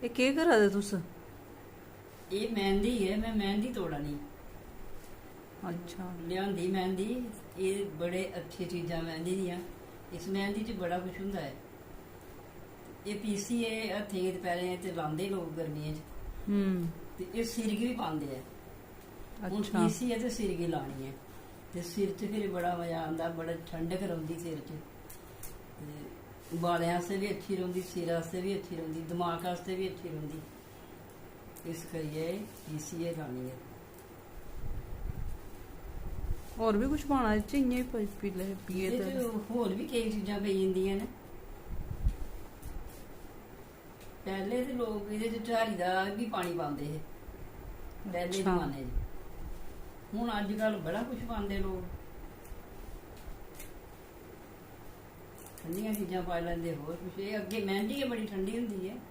ਇਹ ਕੀ ਕਰਾ ਦੇ ਤੁਸ? ਇਹ ਮਹਿੰਦੀ ਹੈ, ਮੈਂ ਮਹਿੰਦੀ ਤੋੜਨੀ ਅੱਛਾ ਲਿਆਂਦੀ ਮਹਿੰਦੀ। ਇਹ ਬੜੇ ਅੱਛੀ ਚੀਜ਼ਾਂ ਮਹਿੰਦੀ ਦੀਆਂ। ਇਸ ਮਹਿੰਦੀ 'ਚ ਬੜਾ ਕੁਝ ਹੁੰਦਾ ਹੈ। ਇਹ ਪੀਸੀ ਇਹ ਹੱਥੀਂ ਤੇ ਪੈਰਾਂ ਤੇ ਲਾਉਂਦੇ ਲੋਕ ਗਰਮੀਆਂ 'ਚ, ਤੇ ਇਹ ਸਿਰਗੀ ਵੀ ਪਾਉਂਦੇ ਆ। ਹੁਣ ਅੱਛਾ ਪੀਸੀ ਹੈ ਤੇ ਸਿਰਗੀ ਲਾਣੀ ਹੈ, ਤੇ ਸਿਰ 'ਚ ਫਿਰ ਬੜਾ ਮਜ਼ਾ ਆਉਂਦਾ, ਬੜਾ ਠੰਡਕ ਰਹਿੰਦੀ ਸਿਰ 'ਚ। ਤੇ ਬਾਲਿਆਂ ਵਾਸਤੇ ਵੀ ਅੱਛੀ ਰਹਿੰਦੀ, ਸਿਰ ਵਾਸਤੇ ਵੀ ਅੱਛੀ ਰਹਿੰਦੀ, ਦਿਮਾਗ ਵਾਸਤੇ ਵੀ ਅੱਛੀ ਰਹਿੰਦੀ। ਇਸ ਕਰੀਏ ਪੀਸੀ ਇਹ ਲਾਣੀ ਹੈ। ਹੋਰ ਵੀ ਕੁਝ ਪਾਣਾ ਇਹ ਚ? ਇੰਨੇ ਪੀ ਲੈ ਪੀਏ ਇਹਦੇ ਤੇ 'ਚ ਹੋਰ ਵੀ ਕਈ ਚੀਜ਼ਾਂ ਪਈ ਜਾਂਦੀਆਂ ਨੇ। ਪਹਿਲੇ ਤੇ ਲੋਕ ਇਹਦੇ 'ਚ ਝਾਰੀ ਦਾ ਵੀ ਪਾਣੀ ਪਾਉਂਦੇ ਸੀ ਪਹਿਲੇ ਅੱਛਾ। ਜ਼ਮਾਨੇ 'ਚ। ਹੁਣ ਅੱਜ ਕੱਲ ਬੜਾ ਕੁਝ ਪਾਉਂਦੇ ਲੋਕ, ਠੰਡੀਆਂ ਚੀਜ਼ਾਂ ਪਾ ਲੈਂਦੇ, ਹੋਰ ਕੁਛ। ਇਹ ਅੱਗੇ ਮਹਿੰਦੀ ਹੈ ਬੜੀ ਠੰਡੀ ਹੁੰਦੀ ਹੈ।